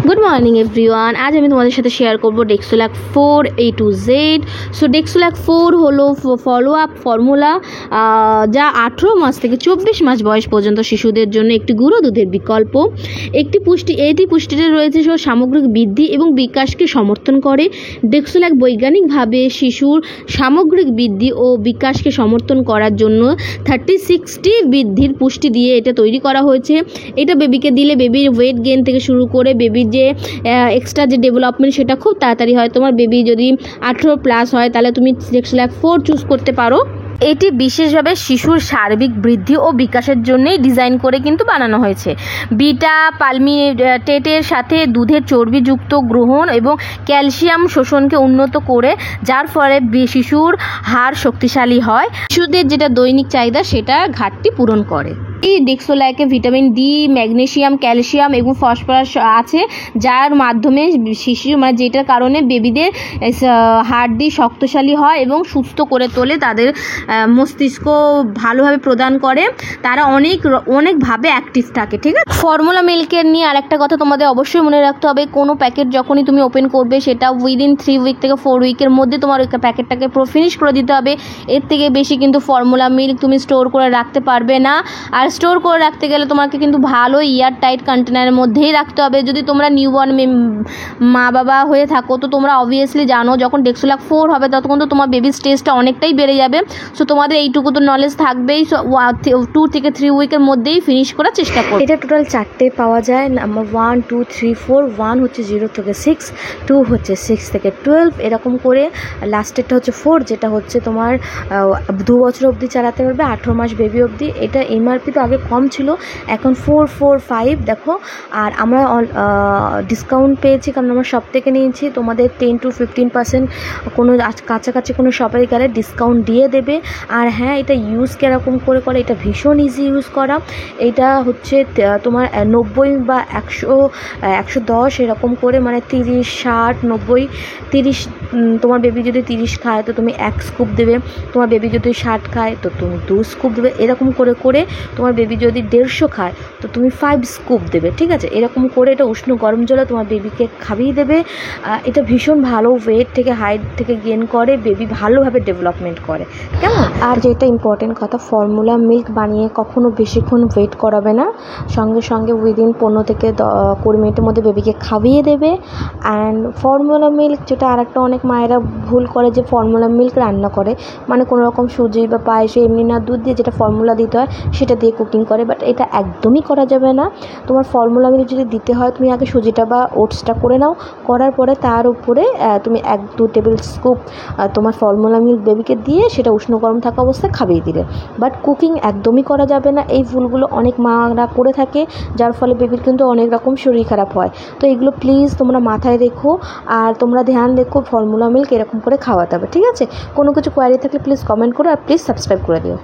Good morning everyone. आज আমি তোমাদের সাথে শেয়ার করব ডেক্সোল্যাক 4 A to Z। সো ডেক্সোল্যাক 4 হলো ফলো আপ ফর্মুলা যা 18 মাস থেকে 24 মাস বয়স পর্যন্ত শিশুদের জন্য একটি গুঁড়ো দুধের বিকল্প। এটি পুষ্টিতে রয়েছে সামগ্রিক বৃদ্ধি এবং বিকাশকে সমর্থন করে। ডেক্সোল্যাক বৈজ্ঞানিকভাবে শিশুর সামগ্রিক বৃদ্ধি ও বিকাশকে সমর্থন করার জন্য 30-60 বৃদ্ধির পুষ্টি দিয়ে এটা তৈরি করা হয়েছে। এটা বেবিকে দিলে বেবির ওয়েট গেইন থেকে শুরু করে বেবির যে এক্সট্রা যে ডেভেলপমেন্ট সেটা খুব তাড়াতাড়ি হয়। তোমার বেবি যদি 18+ হয় তাহলে তুমি ডেক্সোল্যাক 4 চুজ করতে পারো। এটি বিশেষভাবে শিশুর সার্বিক বৃদ্ধি ও বিকাশের জন্যই ডিজাইন করে কিন্তু বানানো হয়েছে। বিটা পালমিটেটের সাথে দুধের চর্বিযুক্ত গ্রহণ এবং ক্যালসিয়াম শোষণকে উন্নত করে, যার ফলে শিশুর হাড় শক্তিশালী হয়। শিশুদের যেটা দৈনিক চাহিদা সেটা ঘাটতি পূরণ করে। এই ডেক্সোল্যাকে ভিটামিন ডি, ম্যাগনেসিয়াম, ক্যালসিয়াম এবং ফসফরাস আছে, যার মাধ্যমে শিশু যেটার কারণে বেবিদের হাড়টি শক্তিশালী হয় এবং সুস্থ করে তোলে, তাদের মস্তিষ্ক ভালোভাবে প্রদান করে, তারা অনেকভাবে অ্যাক্টিভ থাকে। ঠিক আছে, ফর্মুলা মিল্কের নিয়ে আরেকটা কথা তোমাদের অবশ্যই মনে রাখতে হবে, কোনো প্যাকেট যখনই তুমি ওপেন করবে সেটা উইদিন 3 উইক থেকে 4 উইকের মধ্যে তোমার ওই প্যাকেটটাকে পুরো ফিনিশ করে দিতে হবে। এর থেকে বেশি কিন্তু ফর্মুলা মিল্ক তুমি স্টোর করে রাখতে পারবে না। আর স্টোর করে রাখতে গেলে তোমাকে কিন্তু ভালো এয়ার টাইট কন্টেনারের মধ্যেই রাখতে হবে। যদি তোমরা নিউবর্ন মা বাবা হয়ে থাকো তো তোমরা অবভিয়াসলি জানো যখন ডেক্সোল্যাক 4 হবে তখন তো তোমার বেবির স্টেজটা অনেকটাই বেড়ে যাবে। সো তোমাদের এইটুকু তো নলেজ থাকবেই। 2 থেকে 3 উইকের মধ্যেই ফিনিশ করার চেষ্টা করো। এটা টোটাল 4টে পাওয়া যায়। নাম্বার 1, 2, 3, 4। 1 হচ্ছে 0 থেকে 6, 2 হচ্ছে 6 থেকে 12, এরকম করে। লাস্টেরটা হচ্ছে 4, যেটা হচ্ছে তোমার 2 বছর অবধি চালাতে পারবে, 18 মাস বেবি অবধি। এটা এমআরপি তো আগে কম ছিল, এখন 445 দেখো। আর আমরা ডিসকাউন্ট পেয়েছি কারণ আমরা শপ থেকে নিয়েছি। তোমাদের 10 to 15% কোনো কাছাকাছি কোনো শপে গেলে ডিসকাউন্ট দিয়ে দেবে। আর হ্যাঁ, এটা ইউজ কীরকম করে এটা ভীষণ ইজি ইউজ করা। এটা হচ্ছে তোমার 90 বা 110 এরকম করে, মানে 30, 60, 90, 30। তোমার বেবি যদি 30 খায় তো তুমি 1 স্কুপ দেবে, তোমার বেবি যদি 60 খায় তো তুমি 2 স্কুপ দেবে, এরকম করে তোমার বেবি যদি 150 খায় তো তুমি 5 স্কুপ দেবে। ঠিক আছে, এরকম করে এটা উষ্ণ গরম জলে তোমার বেবিকে খাইয়ে দেবে। এটা ভীষণ ভালো ওয়েট থেকে হাইট থেকে গেইন করে, বেবি ভালোভাবে ডেভেলপমেন্ট করে। কেমন? আর যেটা ইম্পর্টেন্ট কথা, ফর্মুলা মিল্ক বানিয়ে কখনো বেশিক্ষণ ওয়েট করাবে না, সঙ্গে সঙ্গে উইদিন 15 থেকে 20 মিনিটের মধ্যে বেবিকে খাইয়ে দেবে। অ্যান্ড ফর্মুলা মিল্ক, যেটা আরেকটা অনেক মায়েরা ভুল করে যে ফর্মুলা মিল্ক রান্না করে, মানে কোনো রকম সুজি বা পায়েসে এমনি না, দুধ দিয়ে যেটা ফর্মুলা দিতে হয় সেটা দিয়ে কুকিং করে। বাট এটা একদমই করা যাবে না। তোমার ফর্মুলা মিল্ক যদি দিতে হয় তুমি আগে সুজিটা বা ওটসটা করে নাও, করার পরে তার উপরে তুমি 1-2 টেবিল স্কুপ তোমার ফর্মুলা মিল্ক বেবিকে দিয়ে সেটা উষ্ণ গরম থাকা অবস্থায় খাইয়ে দিলে। বাট কুকিং একদমই করা যাবে না। এই ভুলগুলো অনেক মারা করে থাকে, যার ফলে বেবির কিন্তু অনেক রকম শরীর খারাপ হয়। তো এগুলো প্লিজ তোমরা মাথায় রেখো, আর তোমরা ধ্যান রেখো ফর্মুলা মিল্ক এরকম করে খাওয়াতে হবে। ঠিক আছে, কোনো কিছু কোয়ারি থাকলে প্লিজ কমেন্ট করো, আর প্লিজ সাবস্ক্রাইব করে দিও।